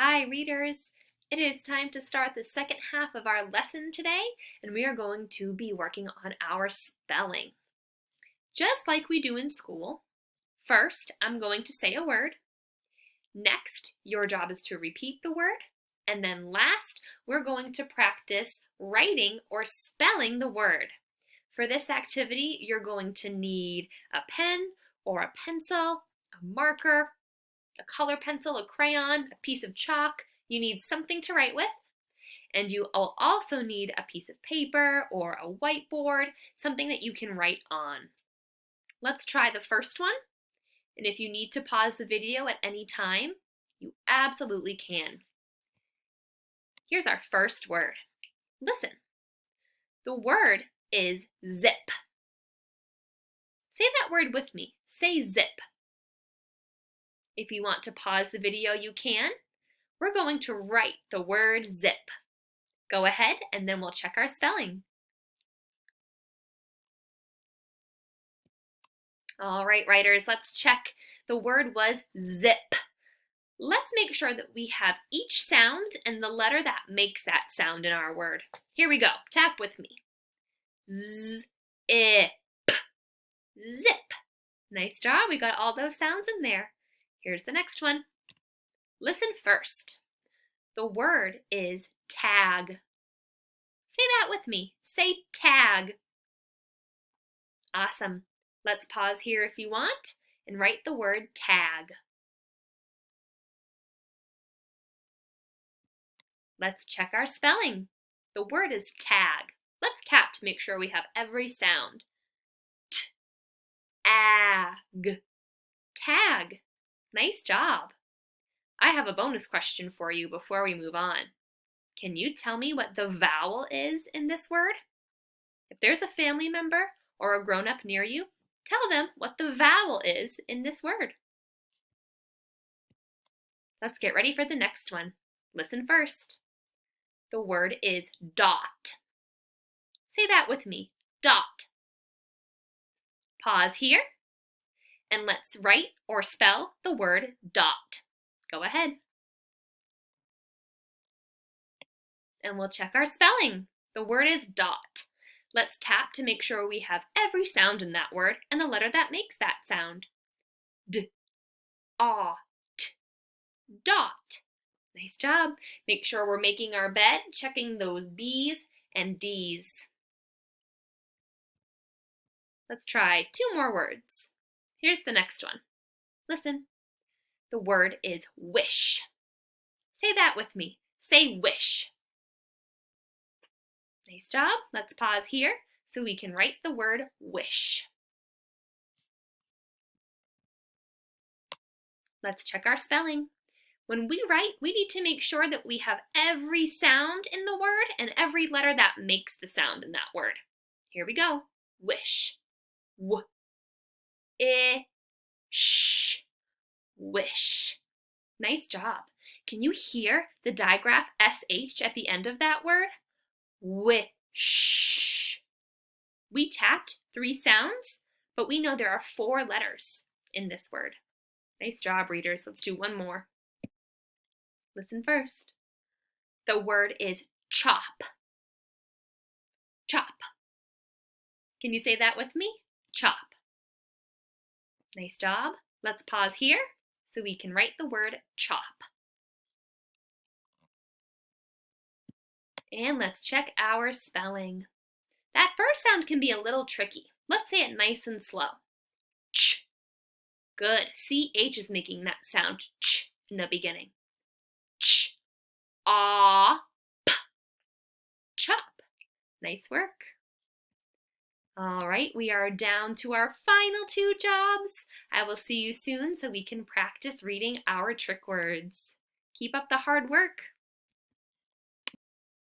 Hi, readers! It is time to start the second half of our lesson today, and we are going to be working on our spelling. Just like we do in school, first I'm going to say a word. Next, your job is to repeat the word. And then last, we're going to practice writing or spelling the word. For this activity, you're going to need a pen or a pencil, a marker, a color pencil, a crayon, a piece of chalk. You need something to write with. And you will also need a piece of paper or a whiteboard, something that you can write on. Let's try the first one. And if you need to pause the video at any time, you absolutely can. Here's our first word. Listen. The word is zip. Say that word with me. Say zip. If you want to pause the video, you can. We're going to write the word zip. Go ahead and then we'll check our spelling. All right, writers, let's check. The word was zip. Let's make sure that we have each sound and the letter that makes that sound in our word. Here we go. Tap with me. Z, I, p, zip. Nice job. We got all those sounds in there. Here's the next one. Listen first. The word is tag. Say that with me. Say tag. Awesome. Let's pause here if you want and write the word tag. Let's check our spelling. The word is tag. Let's tap to make sure we have every sound. T, ag, tag. Nice job. I have a bonus question for you before we move on. Can you tell me what the vowel is in this word? If there's a family member or a grown-up near you, tell them what the vowel is in this word. Let's get ready for the next one. Listen first. The word is dot. Say that with me, dot. Pause here, and let's write or spell the word dot. Go ahead. And we'll check our spelling. The word is dot. Let's tap to make sure we have every sound in that word and the letter that makes that sound. D, A, T, dot. Nice job. Make sure we're making our bed, checking those B's and D's. Let's try two more words. Here's the next one. Listen. The word is wish. Say that with me. Say wish. Nice job. Let's pause here so we can write the word wish. Let's check our spelling. When we write, we need to make sure that we have every sound in the word and every letter that makes the sound in that word. Here we go. Wish. W, I, sh, wish. Nice job. Can you hear the digraph SH at the end of that word? Wish. We tapped 3 sounds, but we know there are 4 letters in this word. Nice job, readers. Let's do one more. Listen first. The word is chop. Chop. Can you say that with me? Chop. Nice job. Let's pause here so we can write the word chop. And let's check our spelling. That first sound can be a little tricky. Let's say it nice and slow. Ch. Good. CH is making that sound ch in the beginning. Ch. Ah. P. Chop. Nice work. All right, we are down to our final 2 jobs. I will see you soon so we can practice reading our trick words. Keep up the hard work.